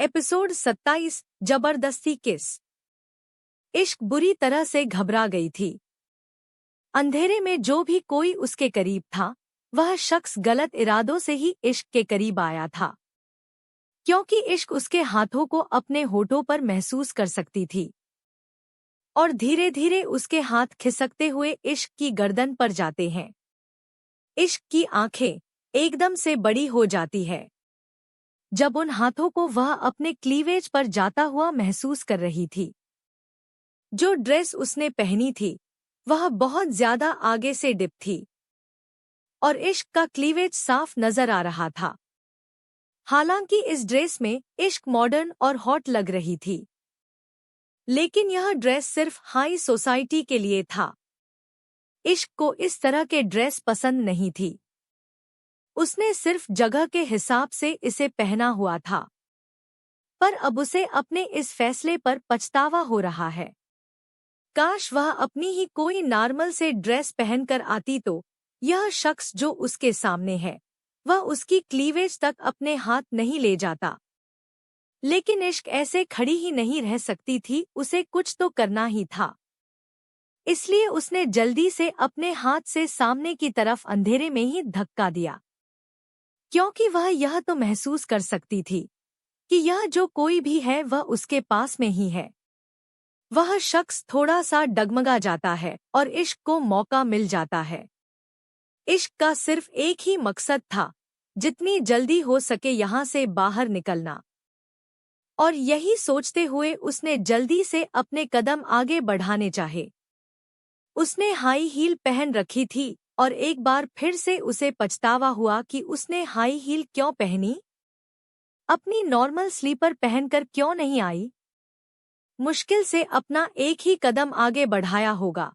Episode 27 जबरदस्ती किस। इश्क बुरी तरह से घबरा गई थी। अंधेरे में जो भी कोई उसके करीब था, वह शख्स गलत इरादों से ही इश्क के करीब आया था, क्योंकि इश्क उसके हाथों को अपने होठों पर महसूस कर सकती थी और धीरे धीरे उसके हाथ खिसकते हुए इश्क की गर्दन पर जाते हैं। इश्क की आंखें एकदम से बड़ी हो जाती है जब उन हाथों को वह अपने क्लीवेज पर जाता हुआ महसूस कर रही थी। जो ड्रेस उसने पहनी थी वह बहुत ज्यादा आगे से डिप थी और इश्क का क्लीवेज साफ नजर आ रहा था। हालांकि इस ड्रेस में इश्क मॉडर्न और हॉट लग रही थी, लेकिन यह ड्रेस सिर्फ हाई सोसाइटी के लिए था। इश्क को इस तरह के ड्रेस पसंद नहीं थी। उसने सिर्फ जगह के हिसाब से इसे पहना हुआ था, पर अब उसे अपने इस फैसले पर पछतावा हो रहा है। काश वह अपनी ही कोई नॉर्मल से ड्रेस पहनकर आती तो यह शख्स जो उसके सामने है वह उसकी क्लीवेज तक अपने हाथ नहीं ले जाता। लेकिन इश्क ऐसे खड़ी ही नहीं रह सकती थी, उसे कुछ तो करना ही था। इसलिए उसने जल्दी से अपने हाथ से सामने की तरफ अंधेरे में ही धक्का दिया, क्योंकि वह यह तो महसूस कर सकती थी कि यह जो कोई भी है वह उसके पास में ही है। वह शख्स थोड़ा सा डगमगा जाता है और इश्क को मौका मिल जाता है। इश्क का सिर्फ एक ही मकसद था, जितनी जल्दी हो सके यहाँ से बाहर निकलना। और यही सोचते हुए उसने जल्दी से अपने कदम आगे बढ़ाने चाहे। उसने हाई हील पहन रखी थी और एक बार फिर से उसे पछतावा हुआ कि उसने हाई हील क्यों पहनी। अपनी नॉर्मल स्लीपर पहनकर क्यों नहीं आई। मुश्किल से अपना एक ही कदम आगे बढ़ाया होगा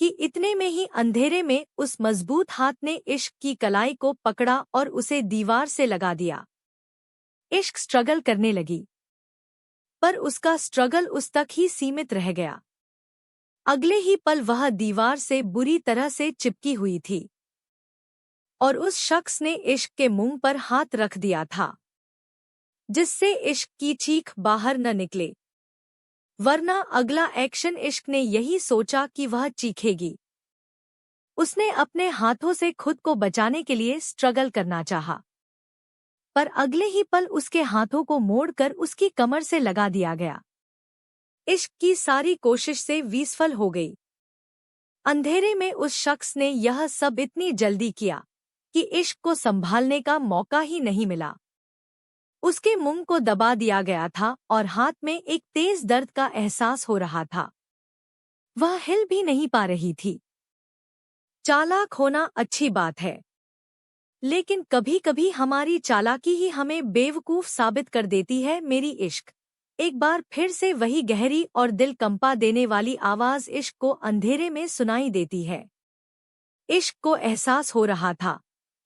कि इतने में ही अंधेरे में उस मजबूत हाथ ने इश्क की कलाई को पकड़ा और उसे दीवार से लगा दिया। इश्क स्ट्रगल करने लगी, पर उसका स्ट्रगल उस तक ही सीमित रह गया। अगले ही पल वह दीवार से बुरी तरह से चिपकी हुई थी और उस शख्स ने इश्क के मुंह पर हाथ रख दिया था, जिससे इश्क की चीख बाहर न निकले, वरना अगला एक्शन इश्क ने यही सोचा कि वह चीखेगी। उसने अपने हाथों से खुद को बचाने के लिए स्ट्रगल करना चाहा, पर अगले ही पल उसके हाथों को मोड़कर उसकी कमर से लगा दिया गया। इश्क की सारी कोशिश से विफल हो गई। अंधेरे में उस शख्स ने यह सब इतनी जल्दी किया कि इश्क को संभालने का मौका ही नहीं मिला। उसके मुंह को दबा दिया गया था और हाथ में एक तेज दर्द का एहसास हो रहा था। वह हिल भी नहीं पा रही थी। चालाक होना अच्छी बात है, लेकिन कभी कभी हमारी चालाकी ही हमें बेवकूफ साबित कर देती है। मेरी इश्क। एक बार फिर से वही गहरी और दिल कंपा देने वाली आवाज इश्क को अंधेरे में सुनाई देती है। इश्क को एहसास हो रहा था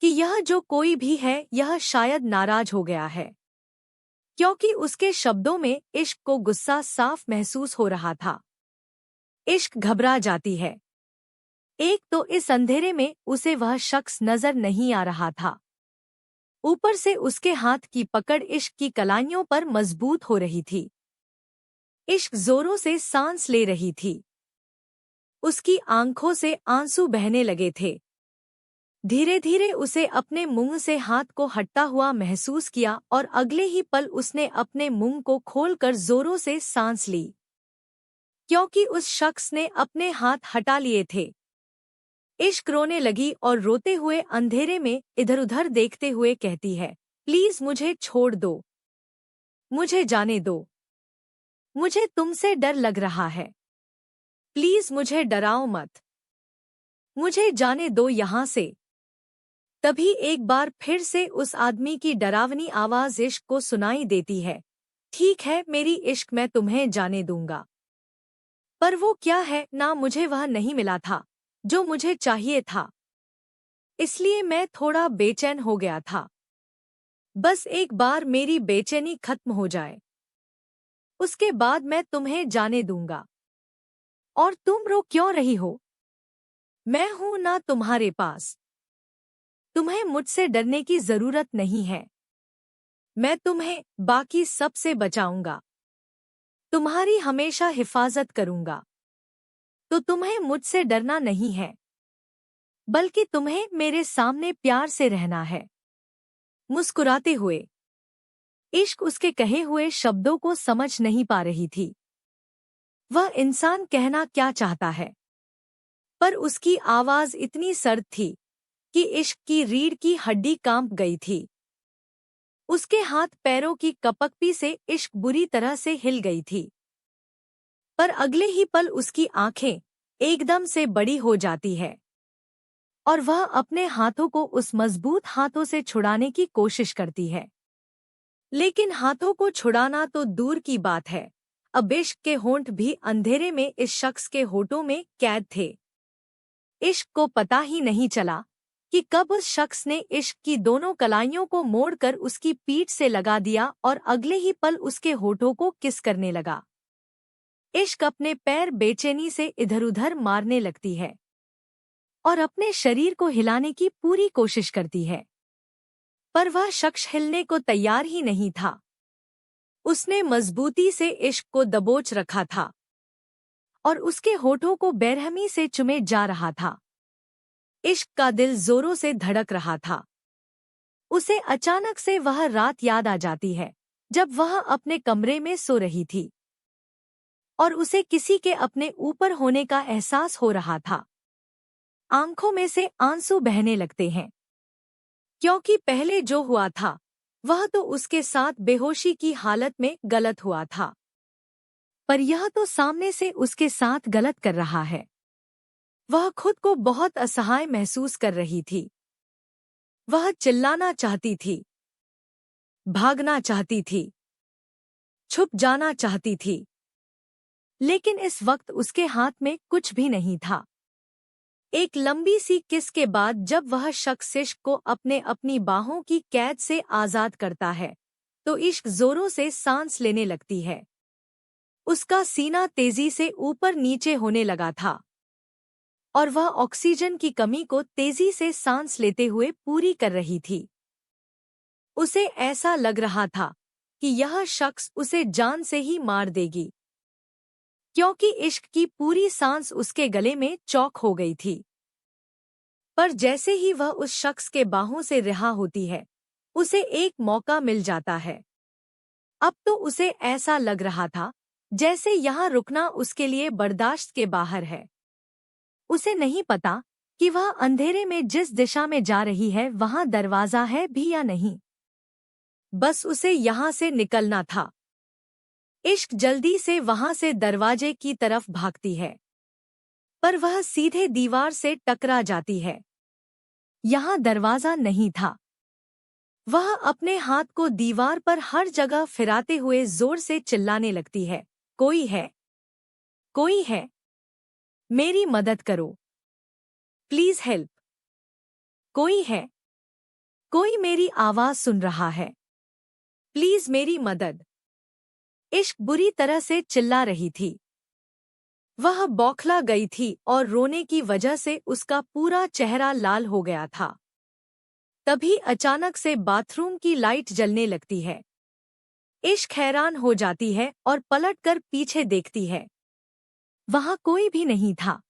कि यह जो कोई भी है यह शायद नाराज हो गया है, क्योंकि उसके शब्दों में इश्क को गुस्सा साफ महसूस हो रहा था। इश्क घबरा जाती है। एक तो इस अंधेरे में उसे वह शख्स नजर नहीं आ रहा था, ऊपर से उसके हाथ की पकड़ इश्क की कलाइयों पर मजबूत हो रही थी। इश्क जोरों से सांस ले रही थी। उसकी आंखों से आंसू बहने लगे थे। धीरे धीरे उसे अपने मुंह से हाथ को हटता हुआ महसूस किया और अगले ही पल उसने अपने मुंह को खोलकर जोरों से सांस ली, क्योंकि उस शख्स ने अपने हाथ हटा लिए थे। इश्क रोने लगी और रोते हुए अंधेरे में इधर-उधर देखते हुए कहती है, प्लीज मुझे छोड़ दो, मुझे जाने दो, मुझे तुमसे डर लग रहा है, प्लीज मुझे डराओ मत, मुझे जाने दो यहाँ से। तभी एक बार फिर से उस आदमी की डरावनी आवाज इश्क को सुनाई देती है, ठीक है मेरी इश्क, मैं तुम्हें जाने दूंगा। पर वो क्या है ना, मुझे वह नहीं मिला था जो मुझे चाहिए था, इसलिए मैं थोड़ा बेचैन हो गया था। बस एक बार मेरी बेचैनी खत्म हो जाए, उसके बाद मैं तुम्हें जाने दूंगा। और तुम रो क्यों रही हो? मैं हूं ना तुम्हारे पास, तुम्हें मुझसे डरने की जरूरत नहीं है। मैं तुम्हें बाकी सबसे बचाऊंगा, तुम्हारी हमेशा हिफाजत करूंगा। तो तुम्हें मुझसे डरना नहीं है, बल्कि तुम्हें मेरे सामने प्यार से रहना है। मुस्कुराते हुए इश्क उसके कहे हुए शब्दों को समझ नहीं पा रही थी। वह इंसान कहना क्या चाहता है, पर उसकी आवाज इतनी सर्द थी कि इश्क की रीढ़ की हड्डी कांप गई थी। उसके हाथ पैरों की कपकपी से इश्क बुरी तरह से हिल गई थी। पर अगले ही पल उसकी आंखें एकदम से बड़ी हो जाती है और वह अपने हाथों को उस मजबूत हाथों से छुड़ाने की कोशिश करती है। लेकिन हाथों को छुड़ाना तो दूर की बात है, अब इश्क के होंठ भी अंधेरे में इस शख्स के होठों में कैद थे। इश्क को पता ही नहीं चला कि कब उस शख्स ने इश्क की दोनों कलाइयों को मोड़कर उसकी पीठ से लगा दिया और अगले ही पल उसके होठों को किस करने लगा। इश्क अपने पैर बेचैनी से इधर-उधर मारने लगती है और अपने शरीर को हिलाने की पूरी कोशिश करती है, पर वह शख्स हिलने को तैयार ही नहीं था। उसने मजबूती से इश्क को दबोच रखा था और उसके होठों को बेरहमी से चुमे जा रहा था। इश्क का दिल जोरों से धड़क रहा था। उसे अचानक से वह रात याद आ जाती है जब वह अपने कमरे में सो रही थी और उसे किसी के अपने ऊपर होने का एहसास हो रहा था। आंखों में से आंसू बहने लगते हैं, क्योंकि पहले जो हुआ था वह तो उसके साथ बेहोशी की हालत में गलत हुआ था, पर यह तो सामने से उसके साथ गलत कर रहा है। वह खुद को बहुत असहाय महसूस कर रही थी। वह चिल्लाना चाहती थी, भागना चाहती थी, छुप जाना चाहती थी, लेकिन इस वक्त उसके हाथ में कुछ भी नहीं था। एक लंबी सी किस के बाद जब वह शख्स इश्क को अपनी बाहों की कैद से आजाद करता है, तो इश्क जोरों से सांस लेने लगती है। उसका सीना तेजी से ऊपर नीचे होने लगा था और वह ऑक्सीजन की कमी को तेजी से सांस लेते हुए पूरी कर रही थी। उसे ऐसा लग रहा था कि यह शख्स उसे जान से ही मार देगी, क्योंकि इश्क की पूरी सांस उसके गले में चौक हो गई थी। पर जैसे ही वह उस शख्स के बाहों से रिहा होती है, उसे एक मौका मिल जाता है। अब तो उसे ऐसा लग रहा था जैसे यहाँ रुकना उसके लिए बर्दाश्त के बाहर है। उसे नहीं पता कि वह अंधेरे में जिस दिशा में जा रही है वहाँ दरवाजा है भी या नहीं। बस उसे यहाँ से निकलना था। इश्क जल्दी से वहाँ से दरवाजे की तरफ भागती है, पर वह सीधे दीवार से टकरा जाती है। यहाँ दरवाजा नहीं था। वह अपने हाथ को दीवार पर हर जगह फिराते हुए जोर से चिल्लाने लगती है, कोई है, कोई है, मेरी मदद करो, प्लीज हेल्प, कोई है, कोई मेरी आवाज सुन रहा है, प्लीज मेरी मदद। इश्क बुरी तरह से चिल्ला रही थी। वह बौखला गई थी और रोने की वजह से उसका पूरा चेहरा लाल हो गया था। तभी अचानक से बाथरूम की लाइट जलने लगती है। इश्क हैरान हो जाती है और पलटकर पीछे देखती है। वहाँ कोई भी नहीं था।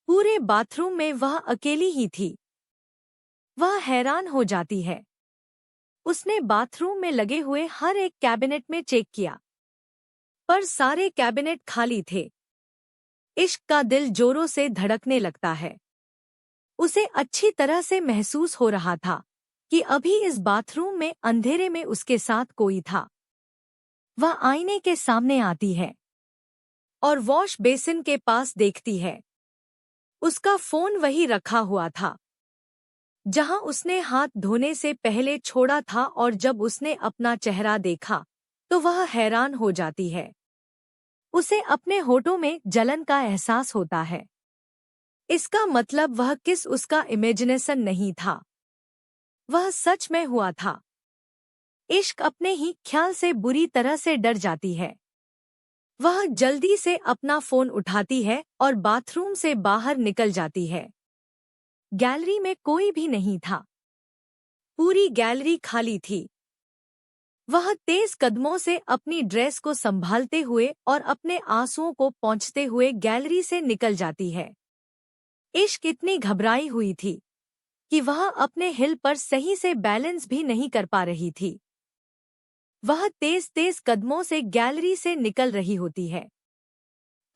पूरे बाथरूम में वह अकेली ही थी। वह हैरान हो जाती है। उसने बाथरूम में लगे हुए हर एक कैबिनेट में चेक किया, पर सारे कैबिनेट खाली थे। इश्क का दिल जोरों से धड़कने लगता है। उसे अच्छी तरह से महसूस हो रहा था कि अभी इस बाथरूम में अंधेरे में उसके साथ कोई था। वह आईने के सामने आती है और वॉश बेसिन के पास देखती है। उसका फोन वही रखा हुआ था जहां उसने हाथ धोने से पहले छोड़ा था, और जब उसने अपना चेहरा देखा तो वह हैरान हो जाती है। उसे अपने होठों में जलन का एहसास होता है। इसका मतलब वह किस उसका इमेजिनेशन नहीं था, वह सच में हुआ था। इश्क अपने ही ख्याल से बुरी तरह से डर जाती है। वह जल्दी से अपना फोन उठाती है और बाथरूम से बाहर निकल जाती है। गैलरी में कोई भी नहीं था। पूरी गैलरी खाली थी। वह तेज कदमों से अपनी ड्रेस को संभालते हुए और अपने आंसुओं को पोंछते हुए गैलरी से निकल जाती है। इश्क इतनी घबराई हुई थी कि वह अपने हिल पर सही से बैलेंस भी नहीं कर पा रही थी। वह तेज तेज कदमों से गैलरी से निकल रही होती है,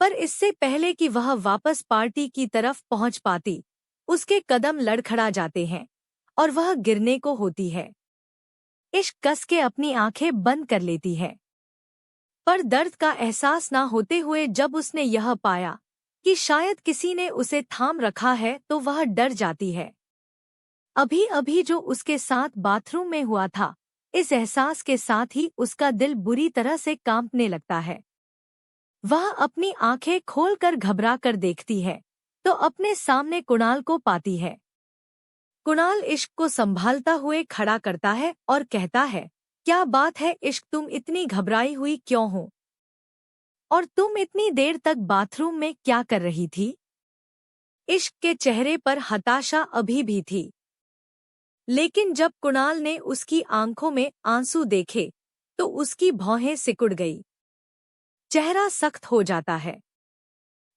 पर इससे पहले कि वह वापस पार्टी की तरफ पहुंच पाती, उसके कदम लड़खड़ा जाते हैं और वह गिरने को होती है। इश्क कस के अपनी आंखें बंद कर लेती है, पर दर्द का एहसास ना होते हुए जब उसने यह पाया कि शायद किसी ने उसे थाम रखा है तो वह डर जाती है। अभी अभी जो उसके साथ बाथरूम में हुआ था, इस एहसास के साथ ही उसका दिल बुरी तरह से कांपने लगता है। वह अपनी आंखें खोलकर घबरा कर देखती है तो अपने सामने कुणाल को पाती है। कुणाल इश्क को संभालता हुए खड़ा करता है और कहता है, क्या बात है इश्क, तुम इतनी घबराई हुई क्यों हो? और तुम इतनी देर तक बाथरूम में क्या कर रही थी? इश्क के चेहरे पर हताशा अभी भी थी, लेकिन जब कुणाल ने उसकी आंखों में आंसू देखे तो उसकी भौहें सिकुड़ गई, चेहरा सख्त हो जाता है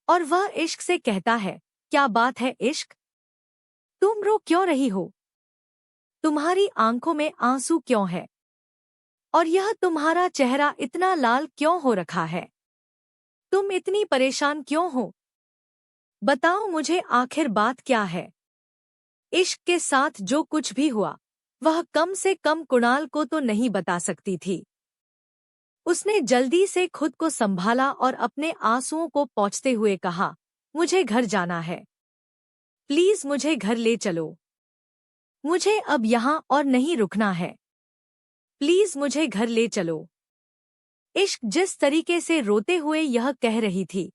और वह इश्क से कहता है, क्या बात है इश्क, तुम रो क्यों रही हो? तुम्हारी आंखों में आंसू क्यों है? और यह तुम्हारा चेहरा इतना लाल क्यों हो रखा है? तुम इतनी परेशान क्यों हो? बताओ मुझे आखिर बात क्या है? इश्क के साथ जो कुछ भी हुआ, वह कम से कम कुणाल को तो नहीं बता सकती थी। उसने जल्दी से खुद को संभाला और अपने आंसुओं को पोंछते हुए कहा, मुझे घर जाना है, प्लीज मुझे घर ले चलो। मुझे अब यहाँ और नहीं रुकना है, प्लीज मुझे घर ले चलो। इश्क जिस तरीके से रोते हुए यह कह रही थी,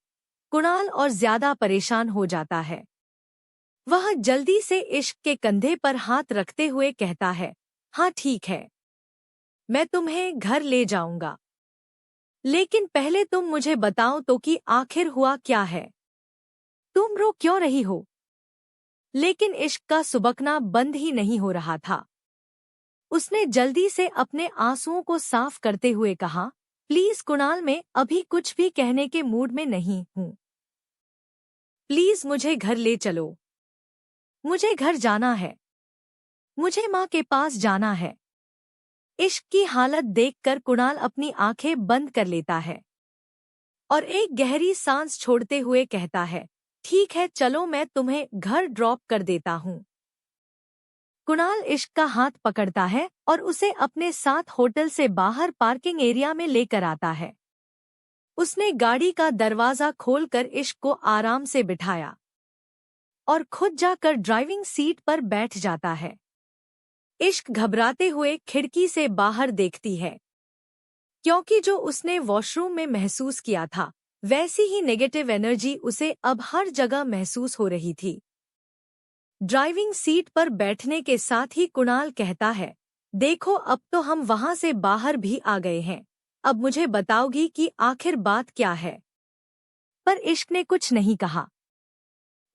कुणाल और ज्यादा परेशान हो जाता है। वह जल्दी से इश्क के कंधे पर हाथ रखते हुए कहता है, हाँ ठीक है, मैं तुम्हें घर ले जाऊंगा, लेकिन पहले तुम मुझे बताओ तो कि आखिर हुआ क्या है? तुम रो क्यों रही हो? लेकिन इश्क का सुबकना बंद ही नहीं हो रहा था। उसने जल्दी से अपने आंसुओं को साफ करते हुए कहा, प्लीज कुणाल, मैं अभी कुछ भी कहने के मूड में नहीं हूँ, प्लीज मुझे घर ले चलो। मुझे घर जाना है, मुझे माँ के पास जाना है। इश्क की हालत देखकर कुणाल अपनी आंखें बंद कर लेता है और एक गहरी सांस छोड़ते हुए कहता है, ठीक है चलो, मैं तुम्हें घर ड्रॉप कर देता हूँ। कुणाल इश्क का हाथ पकड़ता है और उसे अपने साथ होटल से बाहर पार्किंग एरिया में लेकर आता है। उसने गाड़ी का दरवाजा खोलकर इश्क को आराम से बिठाया और खुद जाकर ड्राइविंग सीट पर बैठ जाता है। इश्क घबराते हुए खिड़की से बाहर देखती है, क्योंकि जो उसने वॉशरूम में महसूस किया था, वैसी ही नेगेटिव एनर्जी उसे अब हर जगह महसूस हो रही थी। ड्राइविंग सीट पर बैठने के साथ ही कुणाल कहता है, देखो अब तो हम वहां से बाहर भी आ गए हैं, अब मुझे बताओगी कि आखिर बात क्या है? पर इश्क ने कुछ नहीं कहा।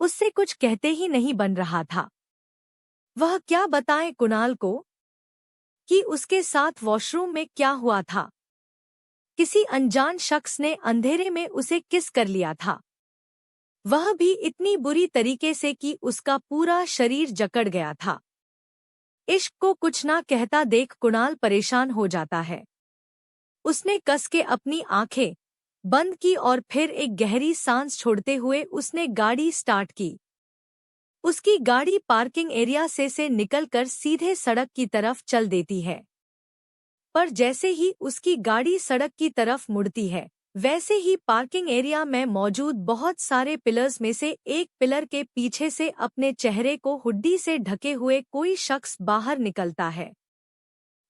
उससे कुछ कहते ही नहीं बन रहा था। वह क्या बताए कुणाल को कि उसके साथ वॉशरूम में क्या हुआ था? किसी अनजान शख्स ने अंधेरे में उसे किस कर लिया था, वह भी इतनी बुरी तरीके से कि उसका पूरा शरीर जकड़ गया था। इश्क को कुछ ना कहता देख कुणाल परेशान हो जाता है। उसने कस के अपनी आंखें बंद की और फिर एक गहरी सांस छोड़ते हुए उसने गाड़ी स्टार्ट की। उसकी गाड़ी पार्किंग एरिया से निकलकर सीधे सड़क की तरफ चल देती है, पर जैसे ही उसकी गाड़ी सड़क की तरफ मुड़ती है, वैसे ही पार्किंग एरिया में मौजूद बहुत सारे पिलर्स में से एक पिलर के पीछे से अपने चेहरे को हुड्डी से ढके हुए कोई शख्स बाहर निकलता है।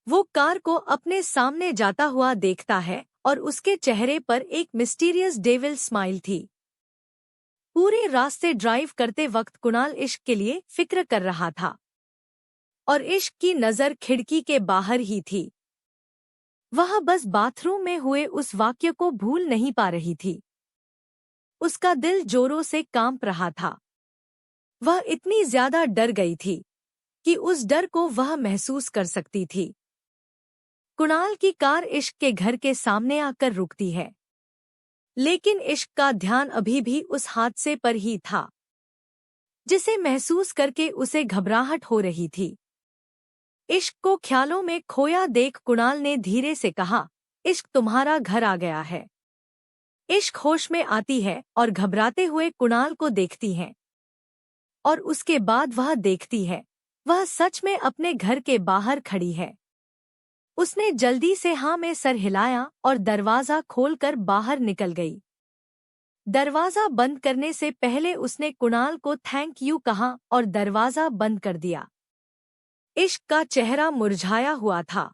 वो कार को अपने सामने जाता हुआ देखता है और उसके चेहरे पर एक मिस्टीरियस डेविल स्माइल थी। पूरे रास्ते ड्राइव करते वक्त कुणाल इश्क के लिए फिक्र कर रहा था और इश्क की नज़र खिड़की के बाहर ही थी। वह बस बाथरूम में हुए उस वाक्य को भूल नहीं पा रही थी। उसका दिल जोरों से कांप रहा था। वह इतनी ज्यादा डर गई थी कि उस डर को वह महसूस कर सकती थी। कुणाल की कार इश्क के घर के सामने आकर रुकती है, लेकिन इश्क का ध्यान अभी भी उस हादसे पर ही था, जिसे महसूस करके उसे घबराहट हो रही थी। इश्क को ख्यालों में खोया देख कुणाल ने धीरे से कहा, इश्क तुम्हारा घर आ गया है। इश्क होश में आती है और घबराते हुए कुणाल को देखती है, और उसके बाद वह देखती है वह सच में अपने घर के बाहर खड़ी है। उसने जल्दी से हाँ में सर हिलाया और दरवाजा खोलकर बाहर निकल गई। दरवाजा बंद करने से पहले उसने कुणाल को थैंक यू कहा और दरवाजा बंद कर दिया। इश्क का चेहरा मुरझाया हुआ था।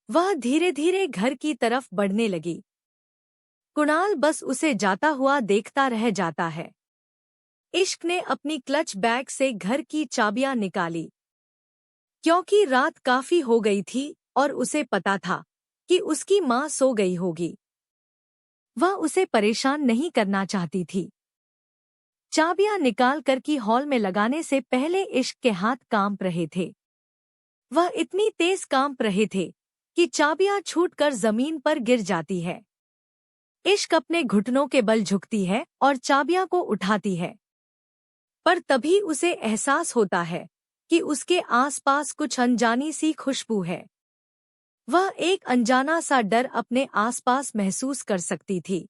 वह धीरे धीरे घर की तरफ बढ़ने लगी। कुणाल बस उसे जाता हुआ देखता रह जाता है। इश्क ने अपनी क्लच बैग से घर की चाबियां निकाली, क्योंकि रात काफी हो गई थी और उसे पता था कि उसकी माँ सो गई होगी। वह उसे परेशान नहीं करना चाहती थी। चाबियां निकाल कर की हॉल में लगाने से पहले इश्क के हाथ कांप रहे थे। वह इतनी तेज कांप रहे थे कि चाबियां छूटकर जमीन पर गिर जाती है। इश्क अपने घुटनों के बल झुकती है और चाबियां को उठाती है, पर तभी उसे एहसास होता है कि उसके आसपास कुछ अनजानी सी खुशबू है। वह एक अनजाना सा डर अपने आसपास महसूस कर सकती थी।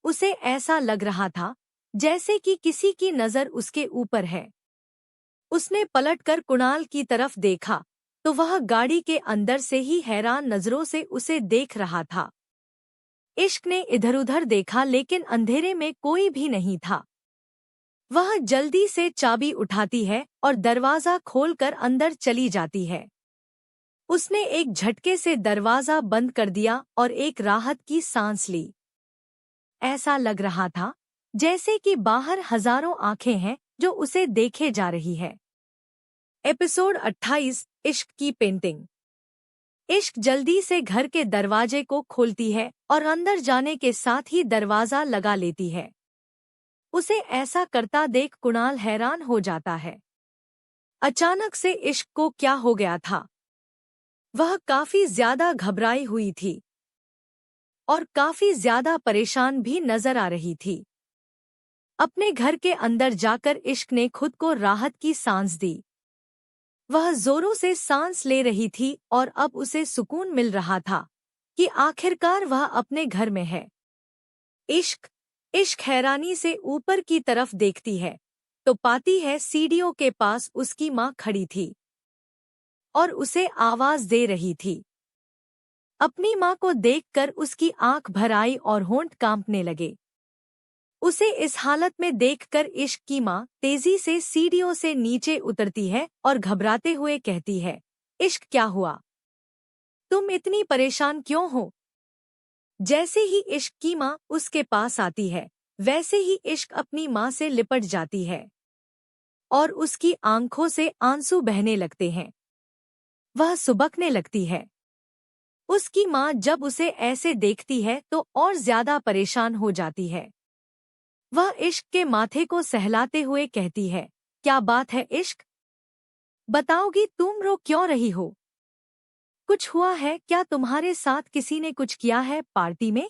उसे ऐसा लग रहा था जैसे कि किसी की नज़र उसके ऊपर है। उसने पलटकर कुणाल की तरफ देखा तो वह गाड़ी के अंदर से ही हैरान नजरों से उसे देख रहा था। इश्क ने इधर-उधर देखा, लेकिन अंधेरे में कोई भी नहीं था। वह जल्दी से चाबी उठाती है और दरवाजा खोलकर अंदर चली जाती है। उसने एक झटके से दरवाजा बंद कर दिया और एक राहत की सांस ली। ऐसा लग रहा था जैसे कि बाहर हजारों आंखें हैं जो उसे देखे जा रही है। एपिसोड 28, इश्क की पेंटिंग। इश्क जल्दी से घर के दरवाजे को खोलती है और अंदर जाने के साथ ही दरवाजा लगा लेती है। उसे ऐसा करता देख कुणाल हैरान हो जाता है। अचानक से इश्क को क्या हो गया था? वह काफी ज्यादा घबराई हुई थी और काफी ज्यादा परेशान भी नजर आ रही थी। अपने घर के अंदर जाकर इश्क ने खुद को राहत की सांस दी। वह जोरों से सांस ले रही थी और अब उसे सुकून मिल रहा था कि आखिरकार वह अपने घर में है। इश्क हैरानी से ऊपर की तरफ देखती है तो पाती है सीढ़ियों के पास उसकी माँ खड़ी थी और उसे आवाज दे रही थी। अपनी माँ को देखकर उसकी आंख भर आई और होंठ कांपने लगे। उसे इस हालत में देखकर इश्क की माँ तेजी से सीढ़ियों से नीचे उतरती है और घबराते हुए कहती है, इश्क क्या हुआ? तुम इतनी परेशान क्यों हो? जैसे ही इश्क की माँ उसके पास आती है, वैसे ही इश्क अपनी माँ से लिपट जाती है और उसकी आंखों से आंसू बहने लगते हैं। वह सुबकने लगती है। उसकी माँ जब उसे ऐसे देखती है तो और ज्यादा परेशान हो जाती है। वह इश्क के माथे को सहलाते हुए कहती है, क्या बात है इश्क? बताओगी तुम रो क्यों रही हो? कुछ हुआ है क्या? तुम्हारे साथ किसी ने कुछ किया है पार्टी में?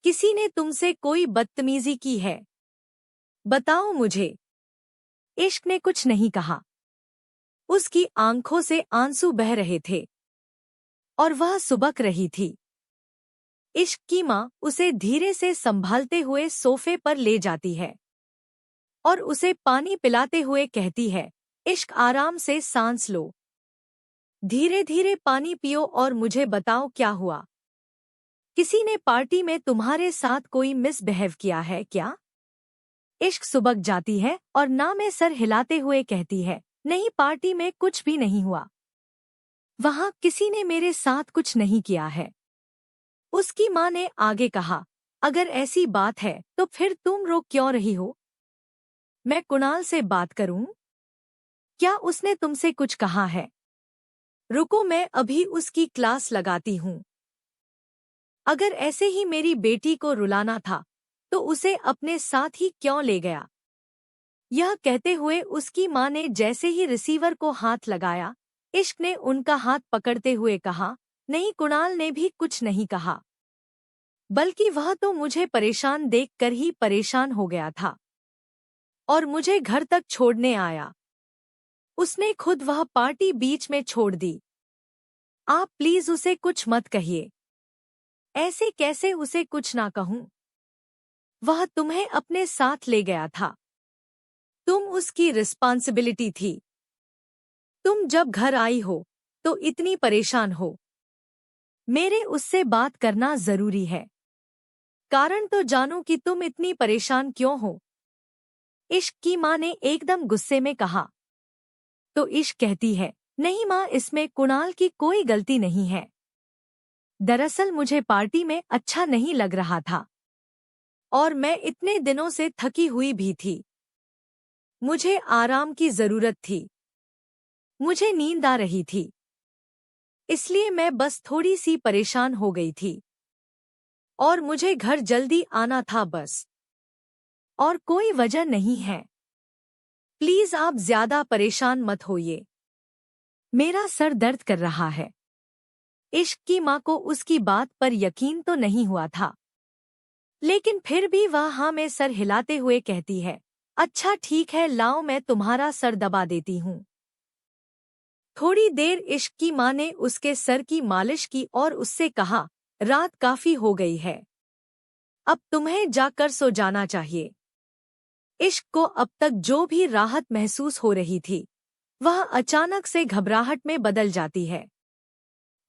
किसी ने तुमसे कोई बदतमीजी की है? बताओ मुझे। इश्क ने कुछ नहीं कहा। उसकी आंखों से आंसू बह रहे थे और वह सुबक रही थी। इश्क की माँ उसे धीरे से संभालते हुए सोफे पर ले जाती है और उसे पानी पिलाते हुए कहती है, इश्क आराम से सांस लो, धीरे धीरे पानी पियो और मुझे बताओ क्या हुआ? किसी ने पार्टी में तुम्हारे साथ कोई मिसबिहेव किया है क्या? इश्क सुबक जाती है और ना में सर हिलाते हुए कहती है, नहीं, पार्टी में कुछ भी नहीं हुआ। वहाँ किसी ने मेरे साथ कुछ नहीं किया है। उसकी माँ ने आगे कहा, अगर ऐसी बात है तो फिर तुम रो क्यों रही हो? मैं कुणाल से बात करूं? क्या उसने तुमसे कुछ कहा है? रुको, मैं अभी उसकी क्लास लगाती हूँ। अगर ऐसे ही मेरी बेटी को रुलाना था तो उसे अपने साथ ही क्यों ले गया? यह कहते हुए उसकी माँ ने जैसे ही रिसीवर को हाथ लगाया, इश्क ने उनका हाथ पकड़ते हुए कहा, नहीं, कुणाल ने भी कुछ नहीं कहा, बल्कि वह तो मुझे परेशान देखकर ही परेशान हो गया था और मुझे घर तक छोड़ने आया। उसने खुद वह पार्टी बीच में छोड़ दी। आप प्लीज उसे कुछ मत कहिए। ऐसे कैसे उसे कुछ ना कहूं? वह तुम्हें अपने साथ ले गया था। तुम उसकी रिस्पॉन्सिबिलिटी थी। तुम जब घर आई हो तो इतनी परेशान हो। मेरे उससे बात करना जरूरी है, कारण तो जानूं कि तुम इतनी परेशान क्यों हो। इश्क की माँ ने एकदम गुस्से में कहा। तो इश्क कहती है, नहीं माँ, इसमें कुणाल की कोई गलती नहीं है। दरअसल मुझे पार्टी में अच्छा नहीं लग रहा था और मैं इतने दिनों से थकी हुई भी थी। मुझे आराम की जरूरत थी। मुझे नींद आ रही थी, इसलिए मैं बस थोड़ी सी परेशान हो गई थी और मुझे घर जल्दी आना था बस, और कोई वजह नहीं है। प्लीज आप ज्यादा परेशान मत होइए। मेरा सर दर्द कर रहा है। इश्क की माँ को उसकी बात पर यकीन तो नहीं हुआ था, लेकिन फिर भी वह हाँ में सर हिलाते हुए कहती है, अच्छा ठीक है, लाओ मैं तुम्हारा सर दबा देती हूँ। थोड़ी देर इश्क की माँ ने उसके सर की मालिश की और उससे कहा, रात काफी हो गई है, अब तुम्हें जाकर सो जाना चाहिए। इश्क को अब तक जो भी राहत महसूस हो रही थी, वह अचानक से घबराहट में बदल जाती है।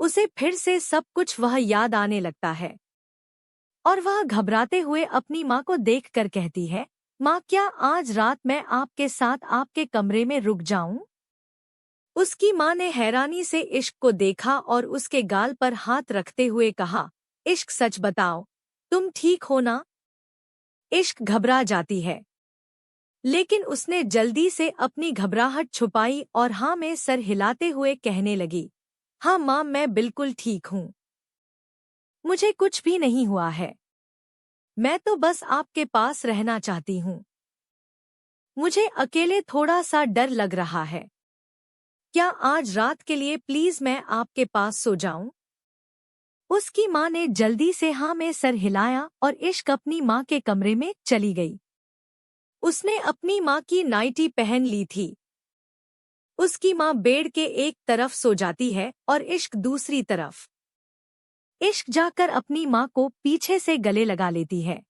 उसे फिर से सब कुछ वह याद आने लगता है और वह घबराते हुए अपनी माँ को देखकर कहती है, माँ, क्या आज रात मैं आपके साथ आपके कमरे में रुक जाऊं? उसकी माँ ने हैरानी से इश्क को देखा और उसके गाल पर हाथ रखते हुए कहा, इश्क सच बताओ, तुम ठीक हो ना? इश्क घबरा जाती है, लेकिन उसने जल्दी से अपनी घबराहट छुपाई और हाँ में सर हिलाते हुए कहने लगी, हाँ माँ, मैं बिल्कुल ठीक हूँ। मुझे कुछ भी नहीं हुआ है। मैं तो बस आपके पास रहना चाहती हूँ। मुझे अकेले थोड़ा सा डर लग रहा है। क्या आज रात के लिए प्लीज मैं आपके पास सो जाऊं? उसकी माँ ने जल्दी से हाँ में सर हिलाया और इश्क अपनी माँ के कमरे में चली गई। उसने अपनी माँ की नाइटी पहन ली थी। उसकी माँ बेड के एक तरफ सो जाती है और इश्क दूसरी तरफ। इश्क जाकर अपनी माँ को पीछे से गले लगा लेती है।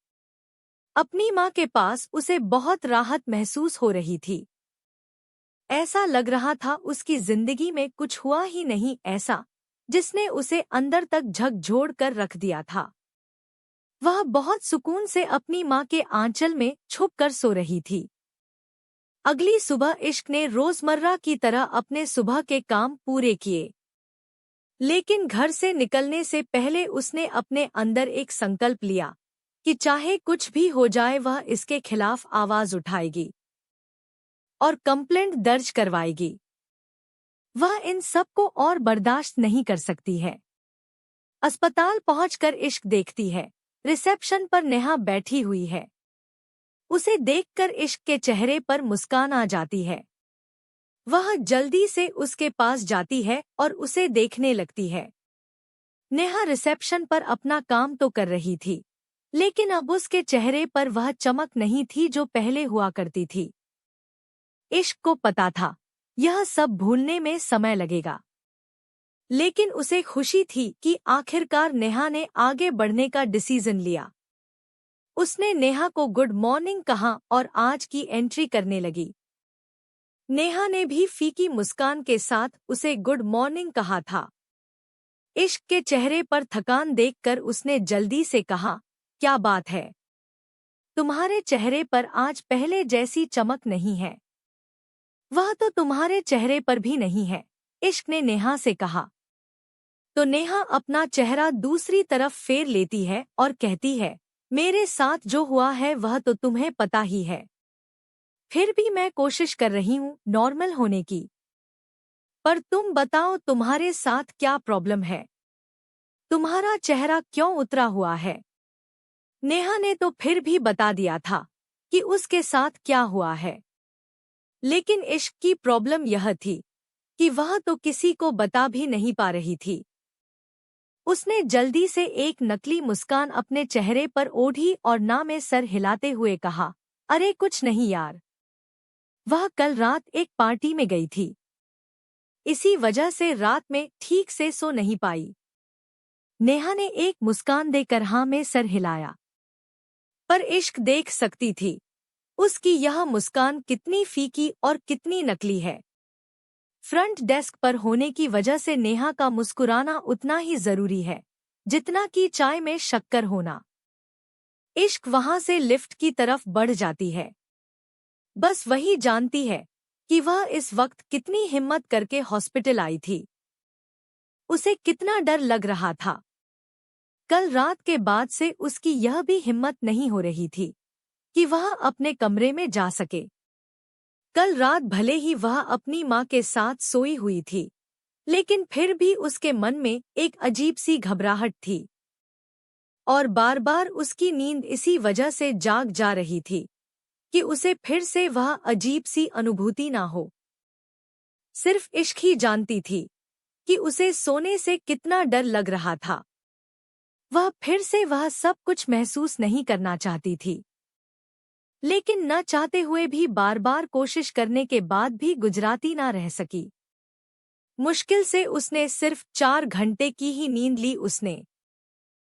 अपनी माँ के पास उसे बहुत राहत महसूस हो रही थी। ऐसा लग रहा था उसकी जिंदगी में कुछ हुआ ही नहीं ऐसा, जिसने उसे अंदर तक झकझोर कर रख दिया था। वह बहुत सुकून से अपनी माँ के आंचल में छुप कर सो रही थी। अगली सुबह इश्क ने रोजमर्रा की तरह अपने सुबह के काम पूरे किए, लेकिन घर से निकलने से पहले उसने अपने अंदर एक संकल्प लिया कि चाहे कुछ भी हो जाए वह इसके खिलाफ आवाज उठाएगी और कंप्लेंट दर्ज करवाएगी। वह इन सब को और बर्दाश्त नहीं कर सकती है। अस्पताल पहुंचकर इश्क देखती है, रिसेप्शन पर नेहा बैठी हुई है। उसे देखकर इश्क के चेहरे पर मुस्कान आ जाती है। वह जल्दी से उसके पास जाती है और उसे देखने लगती है। नेहा रिसेप्शन पर अपना काम तो कर रही थी, लेकिन अब उसके चेहरे पर वह चमक नहीं थी जो पहले हुआ करती थी। इश्क को पता था यह सब भूलने में समय लगेगा, लेकिन उसे खुशी थी कि आखिरकार नेहा ने आगे बढ़ने का डिसीजन लिया। उसने नेहा को गुड मॉर्निंग कहा और आज की एंट्री करने लगी। नेहा ने भी फीकी मुस्कान के साथ उसे गुड मॉर्निंग कहा था। इश्क के चेहरे पर थकान देखकर उसने जल्दी से कहा, क्या बात है? तुम्हारे चेहरे पर आज पहले जैसी चमक नहीं है। वह तो तुम्हारे चेहरे पर भी नहीं है, इश्क ने नेहा से कहा। तो नेहा अपना चेहरा दूसरी तरफ फेर लेती है और कहती है, मेरे साथ जो हुआ है वह तो तुम्हें पता ही है। फिर भी मैं कोशिश कर रही हूँ नॉर्मल होने की। पर तुम बताओ, तुम्हारे साथ क्या प्रॉब्लम है? तुम्हारा चेहरा क्यों उतरा हुआ है? नेहा ने तो फिर भी बता दिया था कि उसके साथ क्या हुआ है, लेकिन इश्क की प्रॉब्लम यह थी कि वह तो किसी को बता भी नहीं पा रही थी। उसने जल्दी से एक नकली मुस्कान अपने चेहरे पर ओढ़ी और ना में सर हिलाते हुए कहा, अरे कुछ नहीं यार। वह कल रात एक पार्टी में गई थी। इसी वजह से रात में ठीक से सो नहीं पाई। नेहा ने एक मुस्कान देकर हाँ में सर हिलाया। पर इश्क देख सकती थी उसकी यह मुस्कान कितनी फीकी और कितनी नकली है। फ्रंट डेस्क पर होने की वजह से नेहा का मुस्कुराना उतना ही जरूरी है जितना कि चाय में शक्कर होना। इश्क वहां से लिफ्ट की तरफ बढ़ जाती है। बस वही जानती है कि वह इस वक्त कितनी हिम्मत करके हॉस्पिटल आई थी। उसे कितना डर लग रहा था। कल रात के बाद से उसकी यह भी हिम्मत नहीं हो रही थी कि वह अपने कमरे में जा सके। कल रात भले ही वह अपनी माँ के साथ सोई हुई थी, लेकिन फिर भी उसके मन में एक अजीब सी घबराहट थी और बार बार उसकी नींद इसी वजह से जाग जा रही थी कि उसे फिर से वह अजीब सी अनुभूति ना हो। सिर्फ इश्क ही जानती थी कि उसे सोने से कितना डर लग रहा था। वह फिर से वह सब कुछ महसूस नहीं करना चाहती थी, लेकिन न चाहते हुए भी बार बार कोशिश करने के बाद भी गुजराती ना रह सकी। मुश्किल से उसने सिर्फ 4 घंटे की ही नींद ली। उसने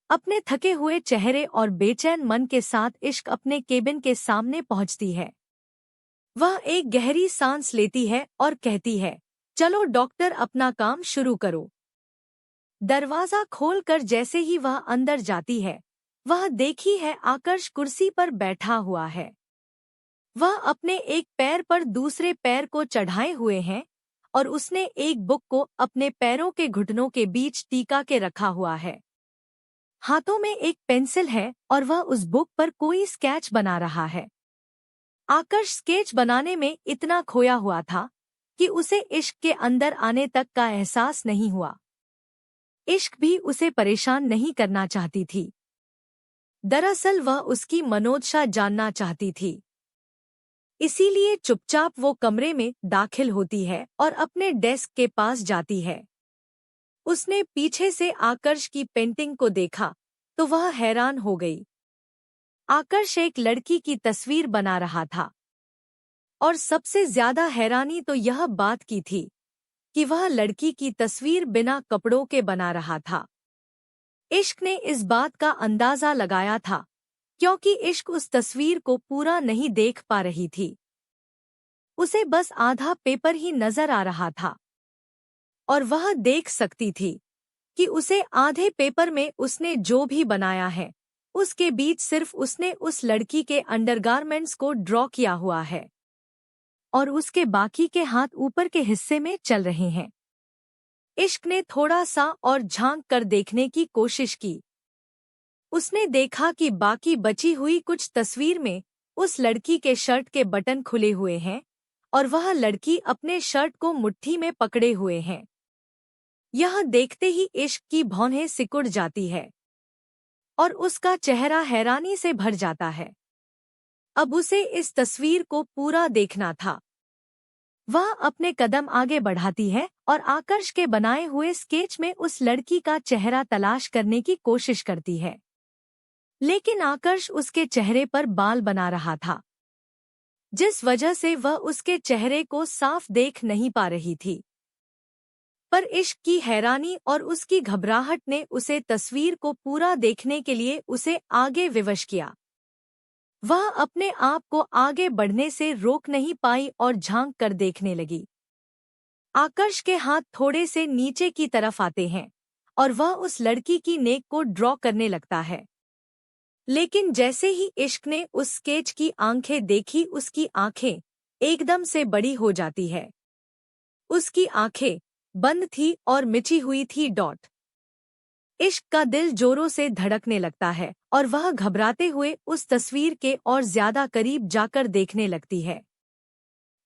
अपने थके हुए चेहरे और बेचैन मन के साथ इश्क अपने केबिन के सामने पहुंचती है। वह एक गहरी सांस लेती है और कहती है, चलो डॉक्टर अपना काम शुरू करो। दरवाजा खोलकर जैसे ही वह अंदर जाती है, वह देखी है आकर्ष कुर्सी पर बैठा हुआ है। वह अपने एक पैर पर दूसरे पैर को चढ़ाए हुए हैं और उसने एक बुक को अपने पैरों के घुटनों के बीच टीका के रखा हुआ है। हाथों में एक पेंसिल है और वह उस बुक पर कोई स्केच बना रहा है। आकर्ष स्केच बनाने में इतना खोया हुआ था कि उसे इश्क के अंदर आने तक का एहसास नहीं हुआ। इश्क भी उसे परेशान नहीं करना चाहती थी। दरअसल वह उसकी मनोदशा जानना चाहती थी। इसीलिए चुपचाप वो कमरे में दाखिल होती है और अपने डेस्क के पास जाती है। उसने पीछे से आकर्ष की पेंटिंग को देखा तो वह हैरान हो गई। आकर्ष एक लड़की की तस्वीर बना रहा था और सबसे ज्यादा हैरानी तो यह बात की थी कि वह लड़की की तस्वीर बिना कपड़ों के बना रहा था। इश्क ने इस बात का अंदाजा लगाया था क्योंकि इश्क उस तस्वीर को पूरा नहीं देख पा रही थी। उसे बस आधा पेपर ही नजर आ रहा था और वह देख सकती थी कि उसे आधे पेपर में उसने जो भी बनाया है उसके बीच सिर्फ उसने उस लड़की के अंडरगारमेंट्स को ड्रॉ किया हुआ है और उसके बाकी के हाथ ऊपर के हिस्से में चल रहे हैं। इश्क ने थोड़ा सा और झांक कर देखने की कोशिश की। उसने देखा कि बाकी बची हुई कुछ तस्वीर में उस लड़की के शर्ट के बटन खुले हुए हैं और वह लड़की अपने शर्ट को मुट्ठी में पकड़े हुए है। यह देखते ही इश्क की भौहें सिकुड़ जाती है और उसका चेहरा हैरानी से भर जाता है। अब उसे इस तस्वीर को पूरा देखना था। वह अपने कदम आगे बढ़ाती है और आकर्ष के बनाए हुए स्केच में उस लड़की का चेहरा तलाश करने की कोशिश करती है, लेकिन आकर्ष उसके चेहरे पर बाल बना रहा था, जिस वजह से वह उसके चेहरे को साफ देख नहीं पा रही थी। पर इश्क की हैरानी और उसकी घबराहट ने उसे तस्वीर को पूरा देखने के लिए उसे आगे विवश किया। वह अपने आप को आगे बढ़ने से रोक नहीं पाई और झांक कर देखने लगी। आकर्ष के हाथ थोड़े से नीचे की तरफ आते हैं और वह उस लड़की की नेक को ड्रॉ करने लगता है, लेकिन जैसे ही इश्क ने उस स्केच की आंखें देखी उसकी आंखें एकदम से बड़ी हो जाती है। उसकी आंखें बंद थी और मिची हुई थी डॉट। इश्क का दिल जोरों से धड़कने लगता है और वह घबराते हुए उस तस्वीर के और ज्यादा करीब जाकर देखने लगती है।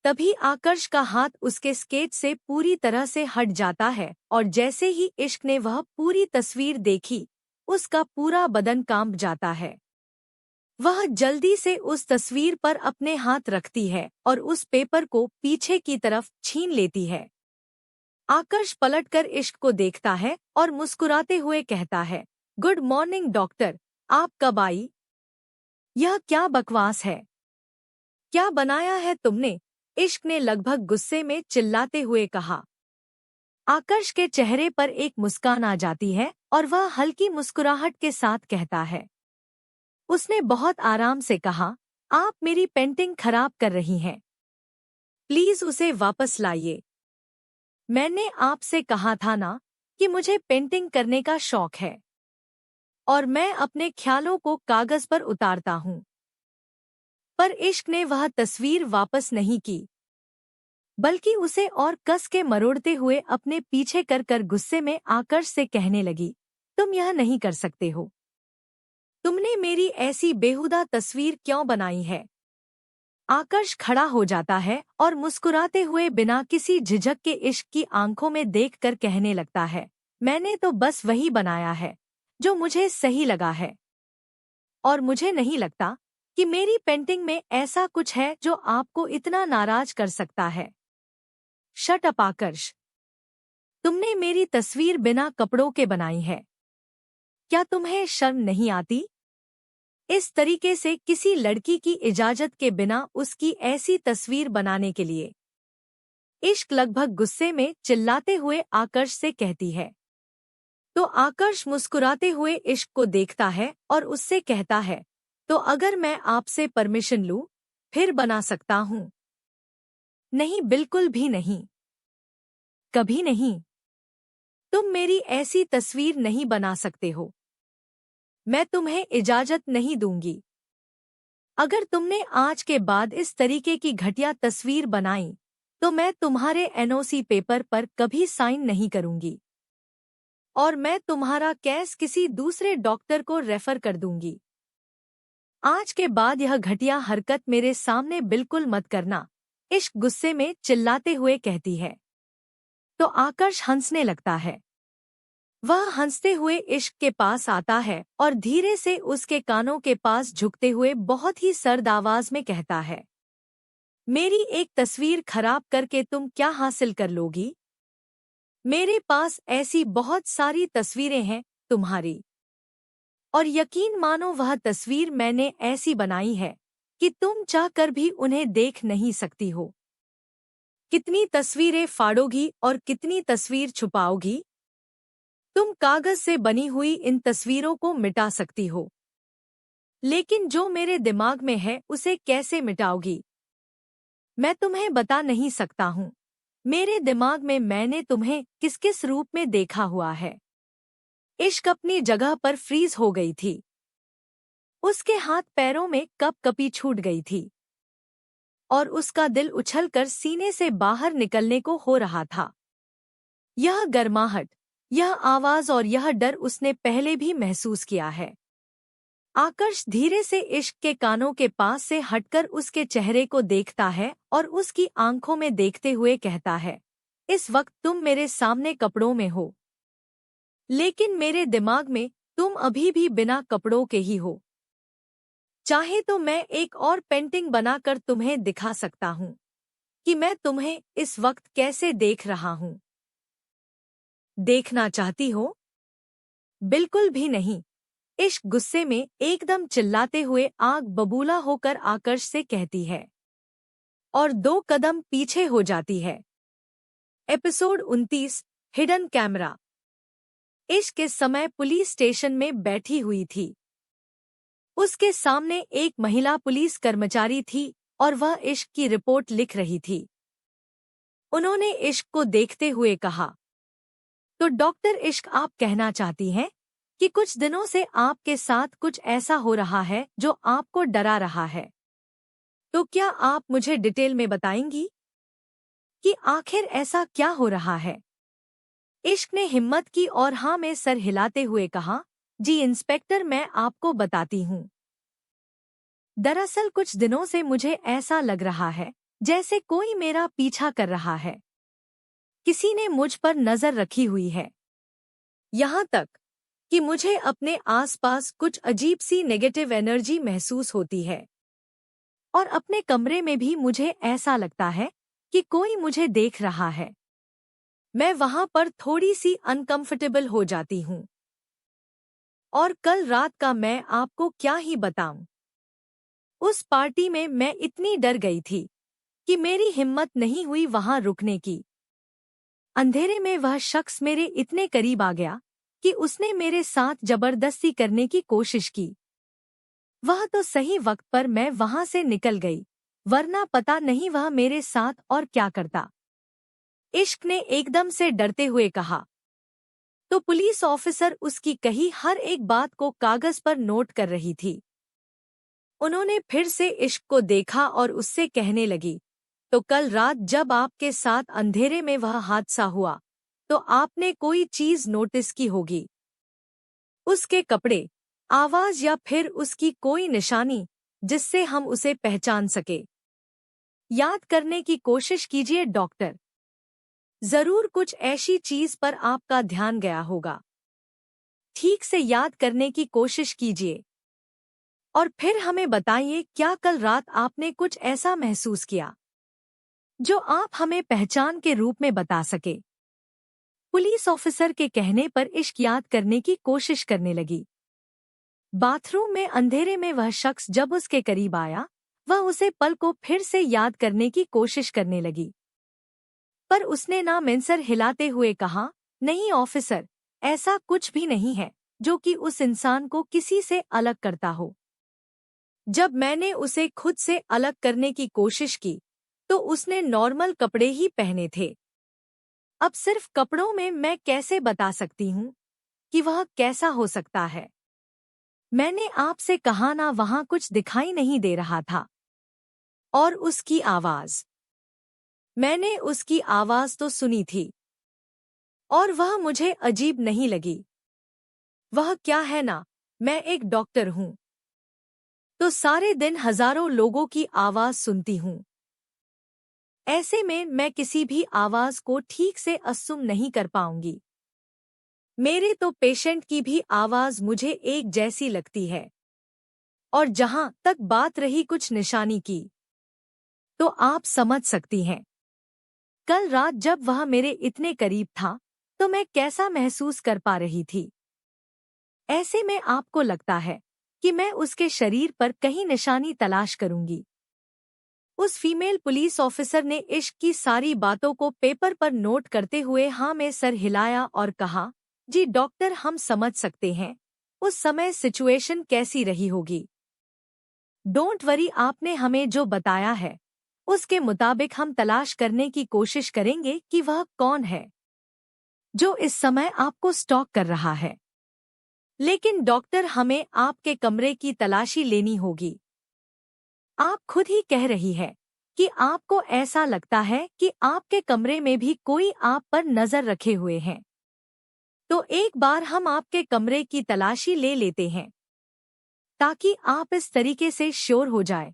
तभी आकर्ष का हाथ उसके स्केच से पूरी तरह से हट जाता है और जैसे ही इश्क ने वह पूरी तस्वीर देखी, उसका पूरा बदन कांप जाता है। वह जल्दी से उस तस्वीर पर अपने हाथ रखती है और उस पेपर को पीछे की तरफ छीन लेती है। आकर्ष पलटकर इश्क को देखता है और मुस्कुराते हुए कहता है, गुड मॉर्निंग डॉक्टर, आप कब आई? यह क्या बकवास है? क्या बनाया है तुमने? इश्क ने लगभग गुस्से में चिल्लाते हुए कहा। आकर्ष के चेहरे पर एक मुस्कान आ जाती है और वह हल्की मुस्कुराहट के साथ कहता है। उसने बहुत आराम से कहा, आप मेरी पेंटिंग खराब कर रही हैं। प्लीज उसे वापस लाइए। मैंने आपसे कहा था ना कि मुझे पेंटिंग करने का शौक है और मैं अपने ख्यालों को कागज पर उतारता हूँ। पर इश्क ने वह तस्वीर वापस नहीं की, बल्कि उसे और कस के मरोड़ते हुए अपने पीछे कर गुस्से में आकर्ष से कहने लगी, तुम यह नहीं कर सकते हो। तुमने मेरी ऐसी बेहुदा तस्वीर क्यों बनाई है? आकर्ष खड़ा हो जाता है और मुस्कुराते हुए बिना किसी झिझक के इश्क की आंखों में देखकर कहने लगता है, मैंने तो बस वही बनाया है जो मुझे सही लगा है, और मुझे नहीं लगता कि मेरी पेंटिंग में ऐसा कुछ है जो आपको इतना नाराज कर सकता है। शट अप आकर्ष, तुमने मेरी तस्वीर बिना कपड़ों के बनाई है। क्या तुम्हें शर्म नहीं आती? इस तरीके से किसी लड़की की इजाजत के बिना उसकी ऐसी तस्वीर बनाने के लिए। इश्क लगभग गुस्से में चिल्लाते हुए आकर्ष से कहती है। तो आकर्ष मुस्कुराते हुए इश्क को देखता है और उससे कहता है, तो अगर मैं आपसे परमिशन लूं, फिर बना सकता हूं? नहीं, बिल्कुल भी नहीं, कभी नहीं। तुम मेरी ऐसी तस्वीर नहीं बना सकते हो। मैं तुम्हें इजाजत नहीं दूंगी। अगर तुमने आज के बाद इस तरीके की घटिया तस्वीर बनाई, तो मैं तुम्हारे एनओसी पेपर पर कभी साइन नहीं करूंगी और मैं तुम्हारा केस किसी दूसरे डॉक्टर को रेफर कर दूंगी। आज के बाद यह घटिया हरकत मेरे सामने बिल्कुल मत करना, इश्क गुस्से में चिल्लाते हुए कहती है। तो आकर्ष हंसने लगता है। वह हंसते हुए इश्क के पास आता है और धीरे से उसके कानों के पास झुकते हुए बहुत ही सर्द आवाज में कहता है, मेरी एक तस्वीर खराब करके तुम क्या हासिल कर लोगी? मेरे पास ऐसी बहुत सारी तस्वीरें हैं तुम्हारी, और यकीन मानो वह तस्वीर मैंने ऐसी बनाई है कि तुम चाहकर भी उन्हें देख नहीं सकती हो। कितनी तस्वीरें फाड़ोगी और कितनी तस्वीर छुपाओगी? तुम कागज से बनी हुई इन तस्वीरों को मिटा सकती हो, लेकिन जो मेरे दिमाग में है उसे कैसे मिटाओगी? मैं तुम्हें बता नहीं सकता हूँ। मेरे दिमाग में मैंने तुम्हें किस किस रूप में देखा हुआ है। इश्क अपनी जगह पर फ्रीज हो गई थी। उसके हाथ पैरों में कपकपी छूट गई थी और उसका दिल उछलकर सीने से बाहर निकलने को हो रहा था। यह गर्माहट, यह आवाज और यह डर उसने पहले भी महसूस किया है। आकर्ष धीरे से इश्क के कानों के पास से हटकर उसके चेहरे को देखता है और उसकी आंखों में देखते हुए कहता है, इस वक्त तुम मेरे सामने कपड़ों में हो, लेकिन मेरे दिमाग में तुम अभी भी बिना कपड़ों के ही हो। चाहे तो मैं एक और पेंटिंग बनाकर तुम्हें दिखा सकता हूँ कि मैं तुम्हें इस वक्त कैसे देख रहा हूँ। देखना चाहती हो? बिल्कुल भी नहीं, इश्क गुस्से में एकदम चिल्लाते हुए आग बबूला होकर आकर्ष से कहती है और 2 कदम पीछे हो जाती है। Episode 29, hidden camera. इश्क के समय पुलिस स्टेशन में बैठी हुई थी। उसके सामने एक महिला पुलिस कर्मचारी थी और वह इश्क की रिपोर्ट लिख रही थी। उन्होंने इश्क को देखते हुए कहा, तो डॉक्टर इश्क, आप कहना चाहती हैं कि कुछ दिनों से आपके साथ कुछ ऐसा हो रहा है जो आपको डरा रहा है। तो क्या आप मुझे डिटेल में बताएंगी कि आखिर ऐसा क्या हो रहा है? इश्क ने हिम्मत की और हाँ में सर हिलाते हुए कहा, जी इंस्पेक्टर, मैं आपको बताती हूँ। दरअसल कुछ दिनों से मुझे ऐसा लग रहा है जैसे कोई मेरा पीछा कर रहा है। किसी ने मुझ पर नजर रखी हुई है। यहाँ तक कि मुझे अपने आसपास कुछ अजीब सी नेगेटिव एनर्जी महसूस होती है और अपने कमरे में भी मुझे ऐसा लगता है कि कोई मुझे देख रहा है। मैं वहां पर थोड़ी सी अनकंफर्टेबल हो जाती हूँ। और कल रात का मैं आपको क्या ही बताऊं। उस पार्टी में मैं इतनी डर गई थी कि मेरी हिम्मत नहीं हुई वहां रुकने की। अंधेरे में वह शख्स मेरे इतने करीब आ गया कि उसने मेरे साथ जबरदस्ती करने की कोशिश की। वह तो सही वक्त पर मैं वहां से निकल गई, वरना पता नहीं वह मेरे साथ और क्या करता। इश्क ने एकदम से डरते हुए कहा। तो पुलिस ऑफिसर उसकी कही हर एक बात को कागज पर नोट कर रही थी। उन्होंने फिर से इश्क को देखा और उससे कहने लगी, तो कल रात जब आपके साथ अंधेरे में वह हादसा हुआ तो आपने कोई चीज नोटिस की होगी। उसके कपड़े, आवाज या फिर उसकी कोई निशानी जिससे हम उसे पहचान सके। याद करने की कोशिश कीजिए डॉक्टर। जरूर कुछ ऐसी चीज पर आपका ध्यान गया होगा। ठीक से याद करने की कोशिश कीजिए और फिर हमें बताइए क्या कल रात आपने कुछ ऐसा महसूस किया जो आप हमें पहचान के रूप में बता सके। पुलिस ऑफिसर के कहने पर इश्क याद करने की कोशिश करने लगी। बाथरूम में अंधेरे में वह शख्स जब उसके करीब आया, वह उसे पल को फिर से याद करने की कोशिश करने लगी। पर उसने ना मिनसर हिलाते हुए कहा, नहीं ऑफिसर, ऐसा कुछ भी नहीं है जो कि उस इंसान को किसी से अलग करता हो। जब मैंने उसे खुद से अलग करने की कोशिश की तो उसने नॉर्मल कपड़े ही पहने थे। अब सिर्फ कपड़ों में मैं कैसे बता सकती हूँ कि वह कैसा हो सकता है। मैंने आपसे कहा ना, वहां कुछ दिखाई नहीं दे रहा था। और उसकी आवाज, मैंने उसकी आवाज तो सुनी थी और वह मुझे अजीब नहीं लगी। वह क्या है ना, मैं एक डॉक्टर हूँ तो सारे दिन हजारों लोगों की आवाज सुनती हूँ। ऐसे में मैं किसी भी आवाज को ठीक से अस्सुम नहीं कर पाऊंगी। मेरे तो पेशेंट की भी आवाज मुझे एक जैसी लगती है। और जहां तक बात रही कुछ निशानी की, तो आप समझ सकती हैं कल रात जब वह मेरे इतने करीब था तो मैं कैसा महसूस कर पा रही थी। ऐसे में आपको लगता है कि मैं उसके शरीर पर कहीं निशानी तलाश करूंगी। उस फीमेल पुलिस ऑफिसर ने इश्क की सारी बातों को पेपर पर नोट करते हुए हाँ में सर हिलाया और कहा, जी डॉक्टर, हम समझ सकते हैं उस समय सिचुएशन कैसी रही होगी। डोंट वरी, आपने हमें जो बताया है उसके मुताबिक हम तलाश करने की कोशिश करेंगे कि वह कौन है जो इस समय आपको स्टॉक कर रहा है। लेकिन डॉक्टर, हमें आपके कमरे की तलाशी लेनी होगी। आप खुद ही कह रही है कि आपको ऐसा लगता है कि आपके कमरे में भी कोई आप पर नजर रखे हुए हैं। तो एक बार हम आपके कमरे की तलाशी ले लेते हैं ताकि आप इस तरीके से श्योर हो जाए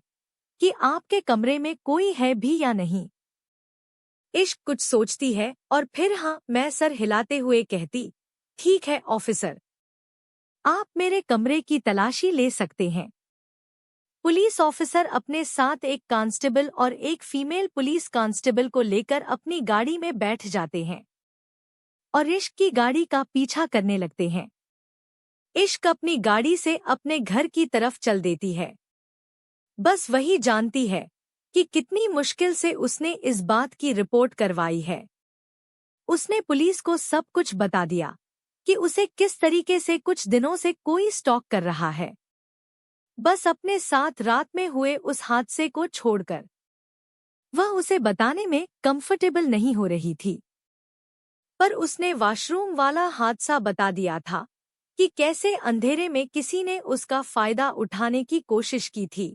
कि आपके कमरे में कोई है भी या नहीं। इश्क कुछ सोचती है और फिर हाँ मैं सर हिलाते हुए कहती, ठीक है ऑफिसर, आप मेरे कमरे की तलाशी ले सकते हैं। पुलिस ऑफिसर अपने साथ एक कांस्टेबल और एक फीमेल पुलिस कांस्टेबल को लेकर अपनी गाड़ी में बैठ जाते हैं और इश्क की गाड़ी का पीछा करने लगते हैं। इश्क अपनी गाड़ी से अपने घर की तरफ चल देती है। बस वही जानती है कि कितनी मुश्किल से उसने इस बात की रिपोर्ट करवाई है। उसने पुलिस को सब कुछ बता दिया कि उसे किस तरीके से कुछ दिनों से कोई स्टॉक कर रहा है, बस अपने साथ रात में हुए उस हादसे को छोड़कर। वह उसे बताने में कंफर्टेबल नहीं हो रही थी, पर उसने वॉशरूम वाला हादसा बता दिया था कि कैसे अंधेरे में किसी ने उसका फायदा उठाने की कोशिश की थी।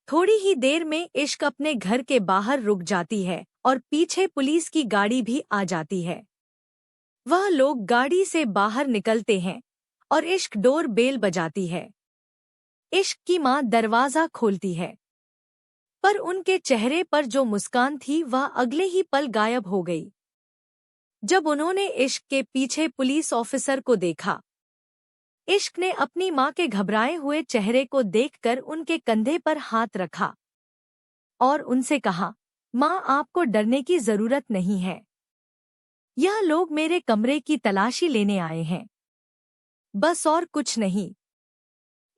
थोड़ी ही देर में इश्क अपने घर के बाहर रुक जाती है और पीछे पुलिस की गाड़ी भी आ जाती है। वह लोग गाड़ी से बाहर निकलते हैं और इश्क डोर बेल बजाती है। इश्क की मां दरवाजा खोलती है, पर उनके चेहरे पर जो मुस्कान थी वह अगले ही पल गायब हो गई। जब उन्होंने इश्क के पीछे पुलिस ऑफिसर को देखा, इश्क ने अपनी मां के घबराए हुए चेहरे को देखकर उनके कंधे पर हाथ रखा और उनसे कहा, मां, आपको डरने की जरूरत नहीं है। यह लोग मेरे कमरे की तलाशी लेने आए हैं, बस और कुछ नहीं।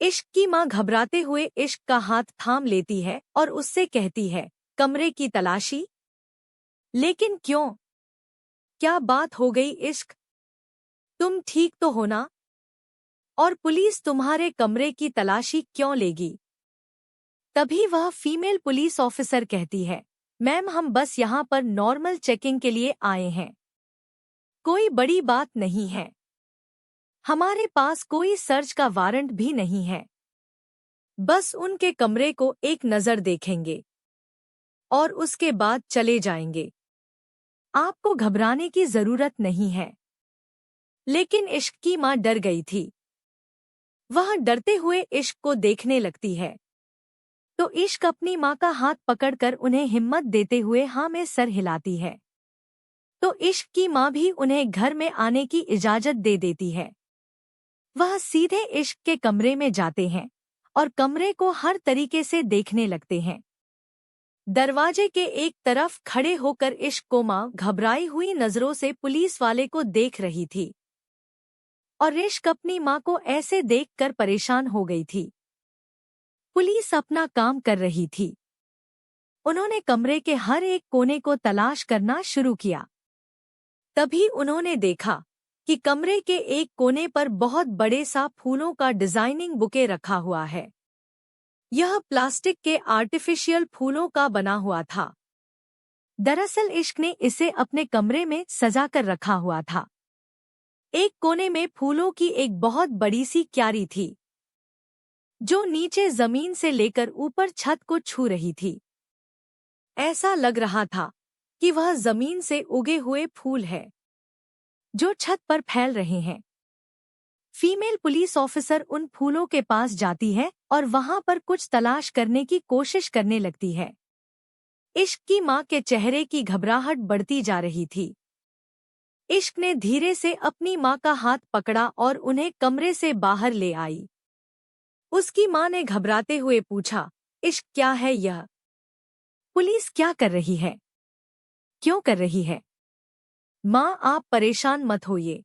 इश्क की माँ घबराते हुए इश्क का हाथ थाम लेती है और उससे कहती है, कमरे की तलाशी? लेकिन क्यों? क्या बात हो गई इश्क? तुम ठीक तो हो ना? और पुलिस तुम्हारे कमरे की तलाशी क्यों लेगी? तभी वह फीमेल पुलिस ऑफिसर कहती है, मैम हम बस यहाँ पर नॉर्मल चेकिंग के लिए आए हैं। कोई बड़ी बात नहीं है। हमारे पास कोई सर्च का वारंट भी नहीं है। बस उनके कमरे को एक नज़र देखेंगे और उसके बाद चले जाएंगे। आपको घबराने की जरूरत नहीं है। लेकिन इश्क की माँ डर गई थी। वह डरते हुए इश्क को देखने लगती है। तो इश्क अपनी माँ का हाथ पकड़कर उन्हें हिम्मत देते हुए हाँ में सर हिलाती है। तो इश्क की माँ भी उन्हें घर में आने की इजाजत दे देती है। वह सीधे इश्क के कमरे में जाते हैं और कमरे को हर तरीके से देखने लगते हैं। दरवाजे के एक तरफ खड़े होकर इश्क को माँ घबराई हुई नजरों से पुलिस वाले को देख रही थी और इश्क अपनी माँ को ऐसे देखकर परेशान हो गई थी। पुलिस अपना काम कर रही थी। उन्होंने कमरे के हर एक कोने को तलाश करना शुरू किया। तभी उन्होंने देखा कि कमरे के एक कोने पर बहुत बड़े सा फूलों का डिजाइनिंग बुके रखा हुआ है। यह प्लास्टिक के आर्टिफिशियल फूलों का बना हुआ था। दरअसल इश्क ने इसे अपने कमरे में सजा कर रखा हुआ था। एक कोने में फूलों की एक बहुत बड़ी सी क्यारी थी, जो नीचे जमीन से लेकर ऊपर छत को छू रही थी। ऐसा लग रहा था कि वह जमीन से उगे हुए फूल है, जो छत पर फैल रहे हैं। फीमेल पुलिस ऑफिसर उन फूलों के पास जाती है और वहां पर कुछ तलाश करने की कोशिश करने लगती है। इश्क की माँ के चेहरे की घबराहट बढ़ती जा रही थी। इश्क ने धीरे से अपनी माँ का हाथ पकड़ा और उन्हें कमरे से बाहर ले आई। उसकी माँ ने घबराते हुए पूछा, इश्क क्या है यह? पुलिस क्या कर रही है? क्यों कर रही है? माँ आप परेशान मत होइए,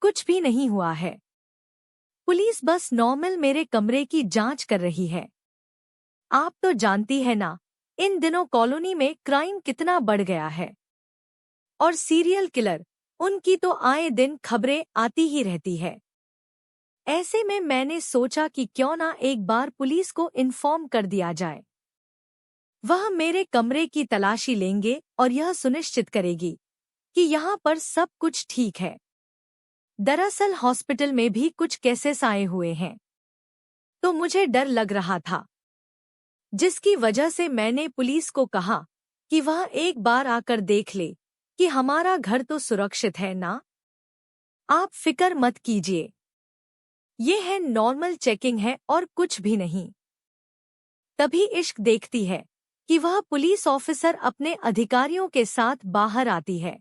कुछ भी नहीं हुआ है। पुलिस बस नॉर्मल मेरे कमरे की जांच कर रही है। आप तो जानती है ना, इन दिनों कॉलोनी में क्राइम कितना बढ़ गया है और सीरियल किलर, उनकी तो आए दिन खबरें आती ही रहती है। ऐसे में मैंने सोचा कि क्यों ना एक बार पुलिस को इन्फॉर्म कर दिया जाए। वह मेरे कमरे की तलाशी लेंगे और यह सुनिश्चित करेगी कि यहाँ पर सब कुछ ठीक है। दरअसल हॉस्पिटल में भी कुछ केसेस आए हुए हैं, तो मुझे डर लग रहा था, जिसकी वजह से मैंने पुलिस को कहा कि वह एक बार आकर देख ले कि हमारा घर तो सुरक्षित है ना। आप फिक्र मत कीजिए, ये है नॉर्मल चेकिंग है और कुछ भी नहीं। तभी इश्क देखती है कि वह पुलिस ऑफिसर अपने अधिकारियों के साथ बाहर आती है।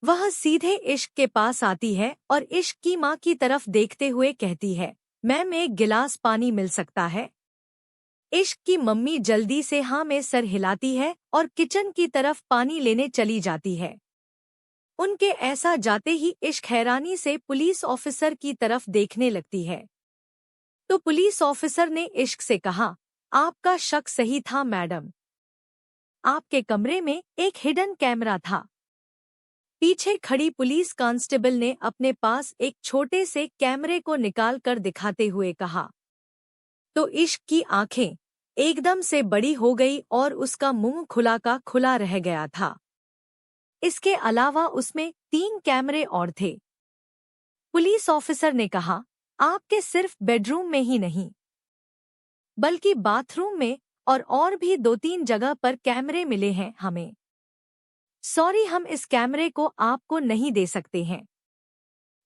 वह सीधे इश्क के पास आती है और इश्क की माँ की तरफ देखते हुए कहती है, मैम एक गिलास पानी मिल सकता है? इश्क की मम्मी जल्दी से हाँ में सर हिलाती है और किचन की तरफ पानी लेने चली जाती है। उनके ऐसा जाते ही इश्क हैरानी से पुलिस ऑफिसर की तरफ देखने लगती है। तो पुलिस ऑफिसर ने इश्क से कहा, आपका शक सही था मैडम। आपके कमरे में एक हिडन कैमरा था। पीछे खड़ी पुलिस कांस्टेबल ने अपने पास एक छोटे से कैमरे को निकाल कर दिखाते हुए कहा। तो इश्क की आंखें एकदम से बड़ी हो गई और उसका मुंह खुला का खुला रह गया था। इसके अलावा उसमें 3 कैमरे और थे। पुलिस ऑफिसर ने कहा, आपके सिर्फ बेडरूम में ही नहीं, बल्कि बाथरूम में और भी 2-3 जगह पर कैमरे मिले हैं हमें। सॉरी, हम इस कैमरे को आपको नहीं दे सकते हैं।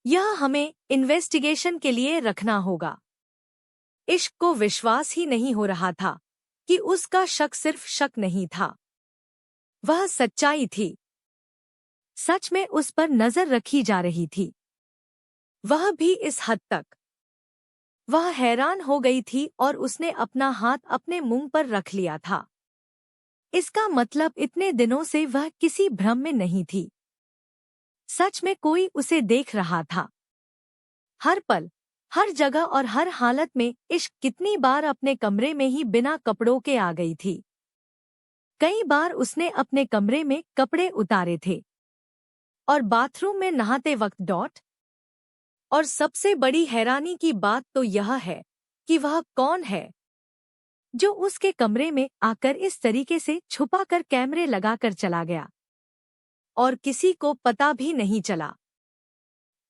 यह हमें इन्वेस्टिगेशन के लिए रखना होगा। इश्क को विश्वास ही नहीं हो रहा था कि उसका शक सिर्फ शक नहीं था, वह सच्चाई थी। सच में उस पर नजर रखी जा रही थी, वह भी इस हद तक। वह हैरान हो गई थी और उसने अपना हाथ अपने मुंह पर रख लिया था। इसका मतलब इतने दिनों से वह किसी भ्रम में नहीं थी। सच में कोई उसे देख रहा था। हर पल, हर जगह और हर हालत में इश्क कितनी बार अपने कमरे में ही बिना कपड़ों के आ गई थी। कई बार उसने अपने कमरे में कपड़े उतारे थे और बाथरूम में नहाते वक्त डॉट। और सबसे बड़ी हैरानी की बात तो यह है कि वह कौन है जो उसके कमरे में आकर इस तरीके से छुपाकर कैमरे लगाकर चला गया और किसी को पता भी नहीं चला।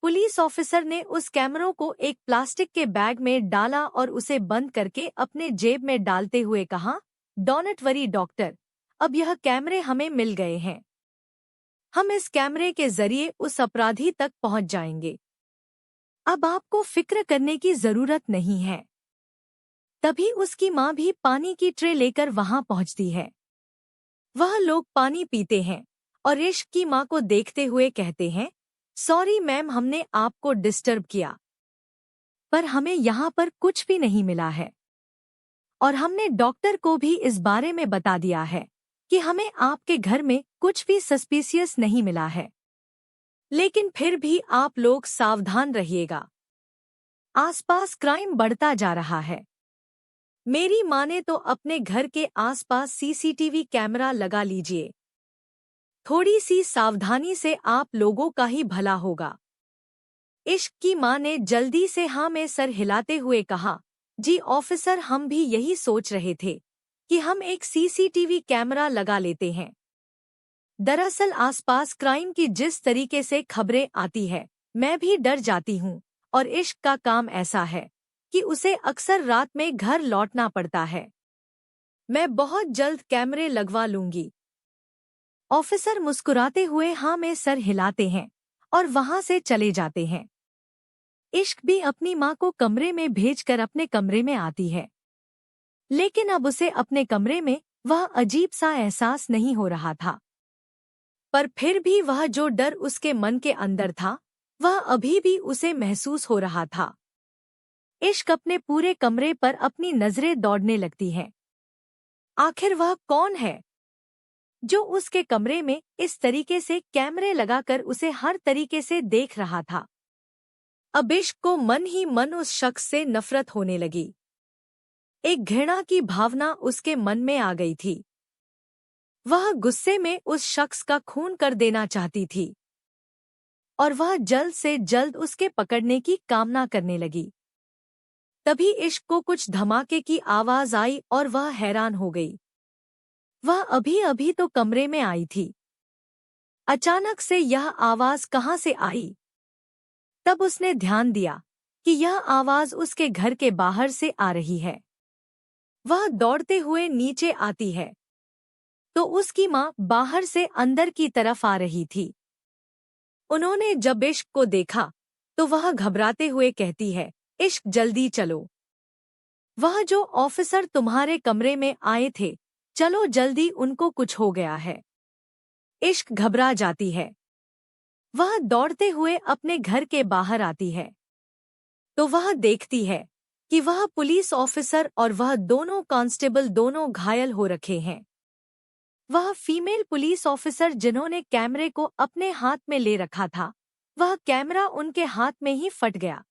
पुलिस ऑफिसर ने उस कैमरों को एक प्लास्टिक के बैग में डाला और उसे बंद करके अपने जेब में डालते हुए कहा, डोंट वरी डॉक्टर, अब यह कैमरे हमें मिल गए हैं। हम इस कैमरे के जरिए उस अपराधी तक पहुंच जाएंगे। अब आपको फिक्र करने की जरूरत नहीं है। तभी उसकी माँ भी पानी की ट्रे लेकर वहां पहुंचती है। वह लोग पानी पीते हैं और इश्क की माँ को देखते हुए कहते हैं, सॉरी मैम, हमने आपको डिस्टर्ब किया, पर हमें यहाँ पर कुछ भी नहीं मिला है और हमने डॉक्टर को भी इस बारे में बता दिया है कि हमें आपके घर में कुछ भी सस्पिशियस नहीं मिला है। लेकिन फिर भी आप लोग सावधान रहिएगा, आसपास क्राइम बढ़ता जा रहा है। मेरी माँ ने तो अपने घर के आसपास सीसीटीवी कैमरा लगा लीजिए। थोड़ी सी सावधानी से आप लोगों का ही भला होगा। इश्क की माँ ने जल्दी से हाँ में सर हिलाते हुए कहा, जी ऑफिसर, हम भी यही सोच रहे थे कि हम एक सीसीटीवी कैमरा लगा लेते हैं। दरअसल आसपास क्राइम की जिस तरीके से खबरें आती है, मैं भी डर जाती हूँ और इश्क का काम ऐसा है कि उसे अक्सर रात में घर लौटना पड़ता है। मैं बहुत जल्द कैमरे लगवा लूंगी। ऑफिसर मुस्कुराते हुए हाँ में सर हिलाते हैं और वहां से चले जाते हैं। इश्क भी अपनी माँ को कमरे में भेजकर अपने कमरे में आती है, लेकिन अब उसे अपने कमरे में वह अजीब सा एहसास नहीं हो रहा था। पर फिर भी वह जो डर उसके मन के अंदर था, वह अभी भी उसे महसूस हो रहा था। इश्क अपने पूरे कमरे पर अपनी नजरें दौड़ने लगती हैं। आखिर वह कौन है जो उसके कमरे में इस तरीके से कैमरे लगाकर उसे हर तरीके से देख रहा था। अब इश्क को मन ही मन उस शख्स से नफरत होने लगी। एक घृणा की भावना उसके मन में आ गई थी। वह गुस्से में उस शख्स का खून कर देना चाहती थी और वह जल्द से जल्द उसके पकड़ने की कामना करने लगी। तभी इश्क को कुछ धमाके की आवाज आई और वह हैरान हो गई। वह अभी अभी तो कमरे में आई थी, अचानक से यह आवाज कहाँ से आई? तब उसने ध्यान दिया कि यह आवाज उसके घर के बाहर से आ रही है। वह दौड़ते हुए नीचे आती है तो उसकी माँ बाहर से अंदर की तरफ आ रही थी। उन्होंने जब इश्क को देखा तो वह घबराते हुए कहती है, इश्क जल्दी चलो, वह जो ऑफिसर तुम्हारे कमरे में आए थे, चलो जल्दी, उनको कुछ हो गया है। इश्क घबरा जाती है। वह दौड़ते हुए अपने घर के बाहर आती है तो वह देखती है कि वह पुलिस ऑफिसर और वह दोनों कांस्टेबल दोनों घायल हो रखे हैं। वह फीमेल पुलिस ऑफिसर जिन्होंने कैमरे को अपने हाथ में ले रखा था, वह कैमरा उनके हाथ में ही फट गया।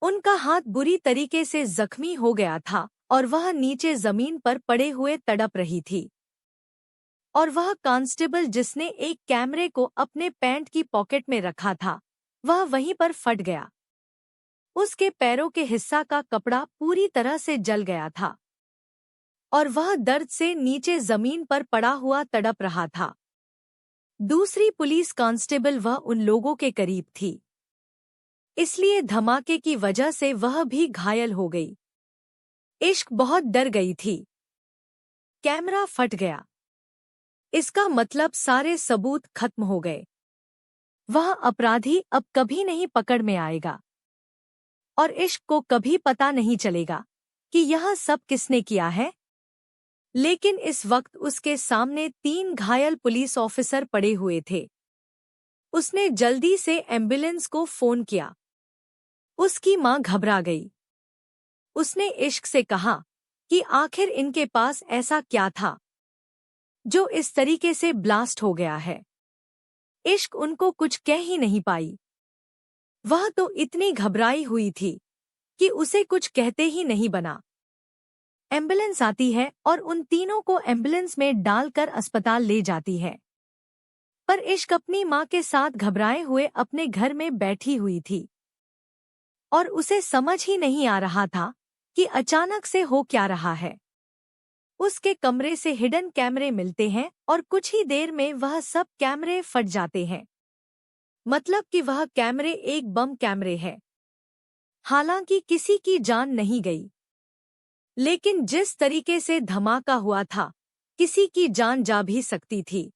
उनका हाथ बुरी तरीके से जख्मी हो गया था और वह नीचे जमीन पर पड़े हुए तड़प रही थी। और वह कांस्टेबल जिसने एक कैमरे को अपने पैंट की पॉकेट में रखा था, वह वहीं पर फट गया। उसके पैरों के हिस्सा का कपड़ा पूरी तरह से जल गया था और वह दर्द से नीचे जमीन पर पड़ा हुआ तड़प रहा था। दूसरी पुलिस कांस्टेबल वह उन लोगों के करीब थी, इसलिए धमाके की वजह से वह भी घायल हो गई। इश्क बहुत डर गई थी। कैमरा फट गया, इसका मतलब सारे सबूत खत्म हो गए। वह अपराधी अब कभी नहीं पकड़ में आएगा और इश्क को कभी पता नहीं चलेगा कि यह सब किसने किया है। लेकिन इस वक्त उसके सामने 3 घायल पुलिस ऑफिसर पड़े हुए थे। उसने जल्दी से एम्बुलेंस को फोन किया। उसकी माँ घबरा गई। उसने इश्क से कहा कि आखिर इनके पास ऐसा क्या था जो इस तरीके से ब्लास्ट हो गया है। इश्क उनको कुछ कह ही नहीं पाई। वह तो इतनी घबराई हुई थी कि उसे कुछ कहते ही नहीं बना। एम्बुलेंस आती है और उन तीनों को एम्बुलेंस में डालकर अस्पताल ले जाती है। पर इश्क अपनी माँ के साथ घबराए हुए अपने घर में बैठी हुई थी और उसे समझ ही नहीं आ रहा था कि अचानक से हो क्या रहा है। उसके कमरे से हिडन कैमरे मिलते हैं और कुछ ही देर में वह सब कैमरे फट जाते हैं। मतलब कि वह कैमरे एक बम कैमरे है। हालांकि किसी की जान नहीं गई, लेकिन जिस तरीके से धमाका हुआ था, किसी की जान जा भी सकती थी।